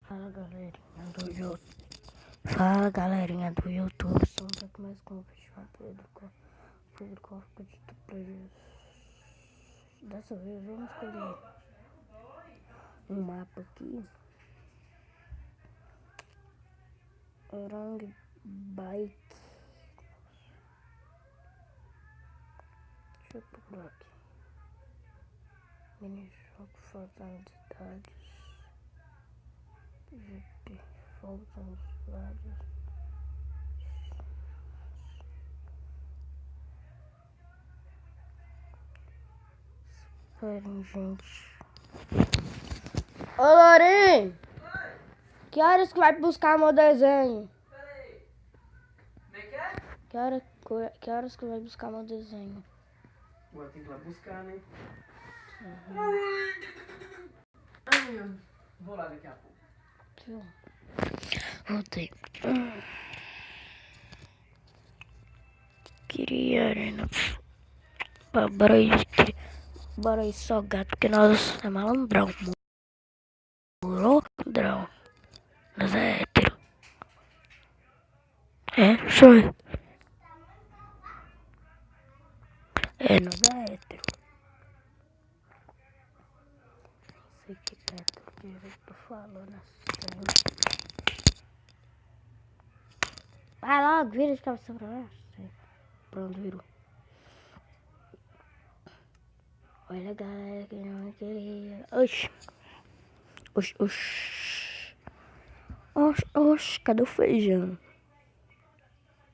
Fala galerinha do YouTube. Fala galerinha do YouTube. Estamos aqui mais com um vídeo público acredito pra Jesus. Dessa vez vamos escolher um mapa aqui. Orang Bike. Deixa eu procurar aqui. Mini jogo faltando cidades. GP faltando cidades. Esperem, gente. Ô Lorim! Que horas que vai buscar meu desenho? Peraí. Como é que é? Que horas que vai buscar meu desenho? Agora tem que ir lá buscar, né? Vou lá daqui a pouco. Voltei. Queria arena. Bora aí só gato, porque nós é malandrão. Malandrão. Nós é hétero. É, sou. É, nós é hétero. Não sei o que é hétero direito que eu tô falando assim. Vai logo, vira de cabeça pra lá. Pronto, virou. Olha galera que não queria. Oxi. Oxi, oxi. Oxi, oxi, cadê o feijão?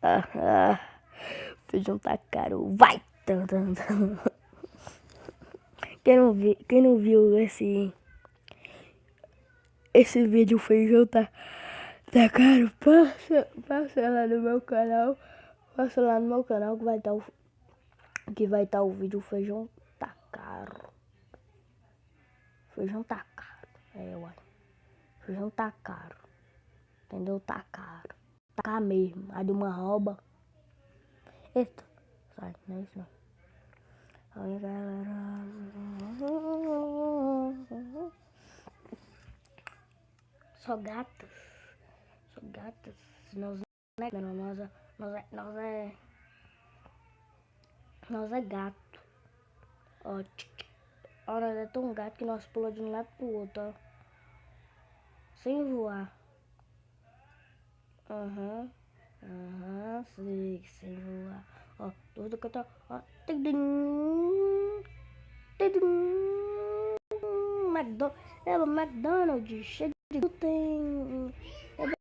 O feijão tá caro. Vai! Quem não viu esse vídeo, o feijão tá caro, passa lá no meu canal. Passa lá no meu canal que vai estar o vídeo. O feijão tá caro. O feijão tá caro. É, uai. O feijão tá caro. Entendeu? Tá caro. Tá caro mesmo. A de uma rouba. Eita. Sai, não é isso não. Olha galera. Só gatos. Só gatos. Nós é gato. Ó, nós é tão gato que nós pulamos de um lado pro outro, ó. Sem voar. Aham, sim, sem voar. Ó, tudo que eu tô. Ó, tidim, tidim. McDonald's, cheio de glúten.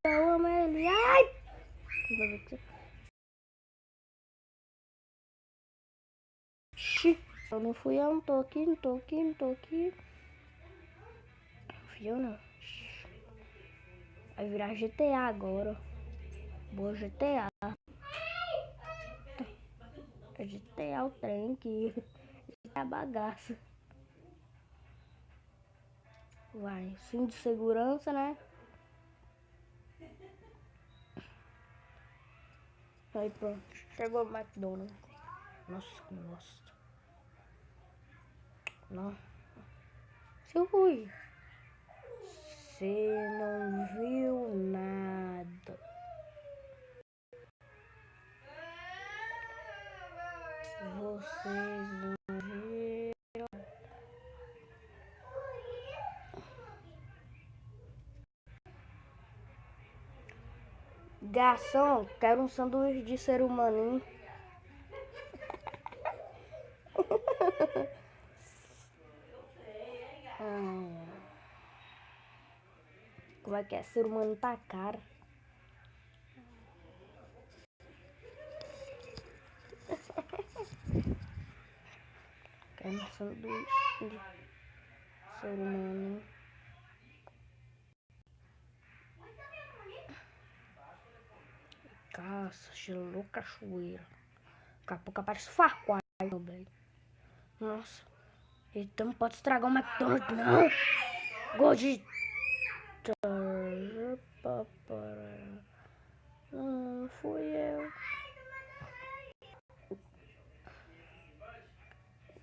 Eu amo ele. Ai! Xi, eu não fui, eu não tô aqui. Não fui eu não. Vai virar GTA agora. Boa GTA. É GTA o trem que é a bagaça. Vai, sim de segurança, né? Aí pronto, chegou o McDonald's. Nossa, que bosta. Não. Seu Rui, você não viu nada. Vocês não viram. Garçom, quero um sanduíche de ser humaninho. Como é que é? Ser humano tá caro. Quero um sanduíche de ser humano. Caça, gelou cachoeira. Daqui a pouco aparece Farquaad, meu bem. Nossa. Então não pode estragar o McDonald's, não. Gordita. Não fui eu.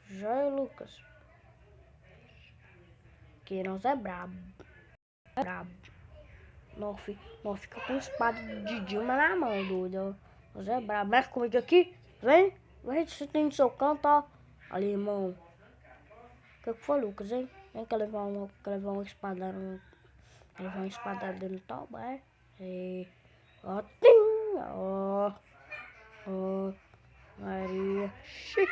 Joia, Lucas. Que nós é brabo. É brabo. Nós fica com espada de Dilma na mão, doido. Nós é brabo. Mexe comigo aqui. Vem. Vem, você tem no seu canto, ó. Ali, irmão. O que foi, Lucas, hein? Vem que levar uma espada no... Levar uma espada dentro do toba, é? E... Ó, tim! Ó. Ó. Maria. Xi.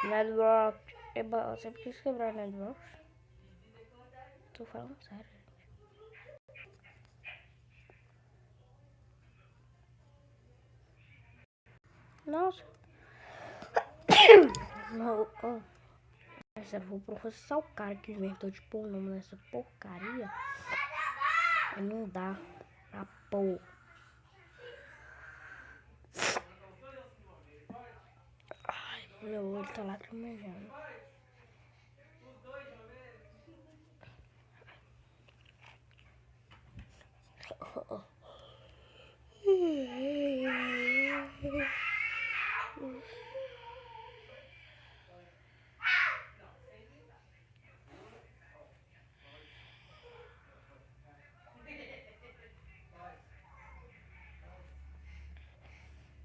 Network. Eu sempre quis quebrar Network. Tô falando sério. Nossa. Não, ó. Mas eu vou processar o cara que inventou de pôr o nome nessa porcaria. E não dá pra pôr. Ai, meu olho tá lacrimejando.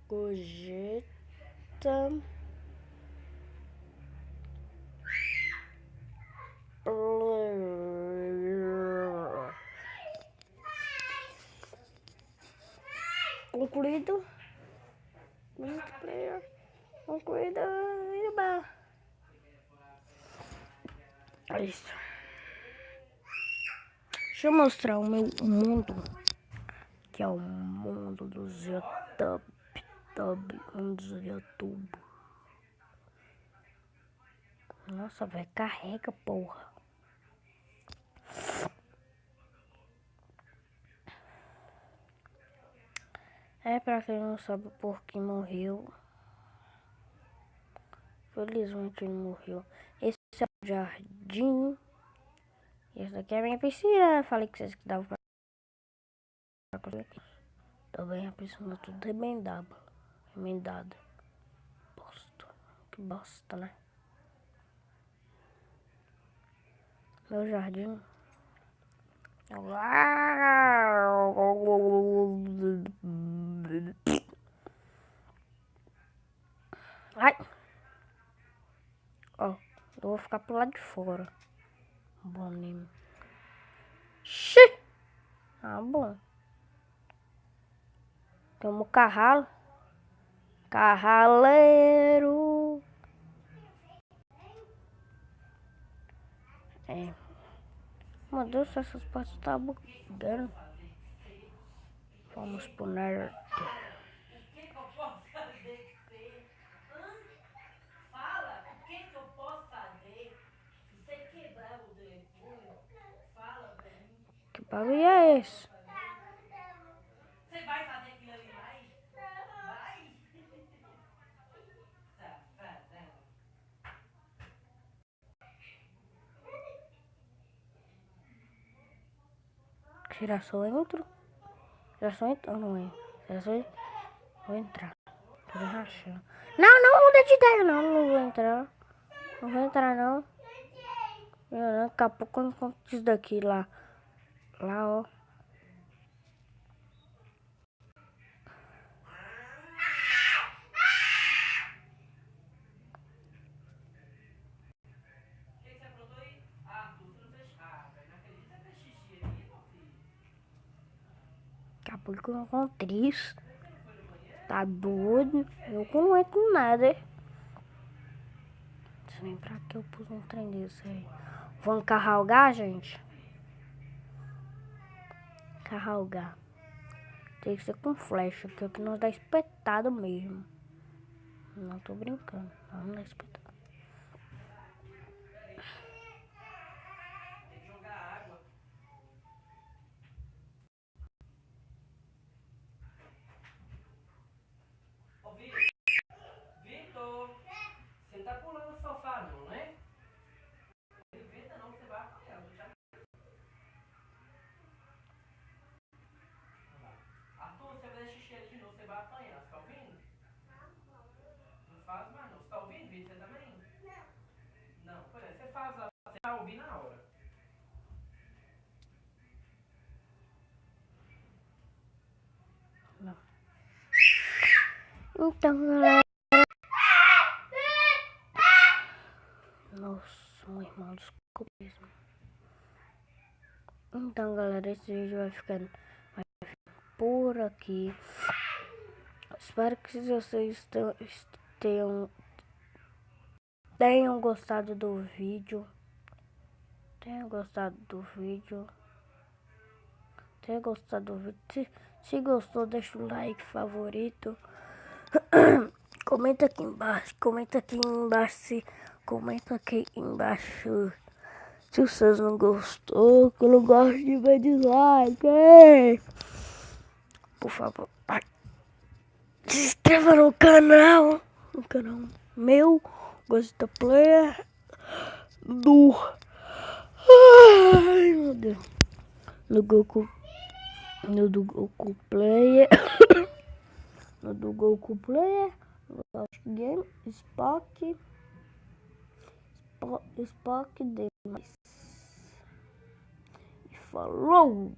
Gogeta. Concluído. Multiplayer. Concluído. É isso. Deixa eu mostrar o meu mundo. Que é o mundo dos YouTube. Mundo dos YouTube. Nossa, velho, carrega, porra. É, pra quem não sabe o porquê morreu. Felizmente ele morreu. Esse é o jardim. E essa daqui é a minha piscina. Eu falei que vocês que davam pra... Também a piscina tudo remendada. Bosta. Que bosta, né? Meu jardim. Ai. Ó, eu vou ficar pro lado de fora. Boninho. Xi. Ah, bom. Temos carralo. Carraleiro. É. Meu Deus, essas portas tá bugando. Vamos pro nerd. Fala, o que eu posso fazer? Se você quebrar o telefone, fala pra mim. Que barulho é esse? Você vai fazer aquilo ali mais? Vai? Safadão. Girassol entro? Girassol entra ou não é? Girassol... Vou entrar. Tô rachando. Não muda de ideia não. Não vou entrar. Não vou entrar não. Daqui a pouco eu encontro isso daqui lá. Lá, ó. O que você aprontou aí? Ah, tu não fez. Ah, velho, não acredito que você fez xixi aí, meu filho. Daqui a pouco eu encontro isso. Tá doido? Eu não entro nada, hein? Não sei nem pra que eu pus um trem desse aí. Vamos carregar, gente? Carregar. Tem que ser com flecha, que é o que nós dá espetado mesmo. Não tô brincando. Vamos dar espetado. Tem que jogar água. Ô, Vitor, você não tá pulando no sofá não, né? Não inventa não, você vai apanhar. ouvir na hora. Então, galera. Nossa, meu irmão, desculpa mesmo. Então, galera, esse vídeo vai ficando por aqui. Espero que vocês tenham gostado do vídeo. Se gostou, deixa o like, favorito. Comenta aqui embaixo. Comenta aqui embaixo. Se vocês não gostou, que eu não gosto de ver dislike. Hein? Por favor, se inscreva no canal meu, Gozita Player ai meu Deus, no Goku Player, no do Goku Player, no Lost Game, Spock demais. E falou!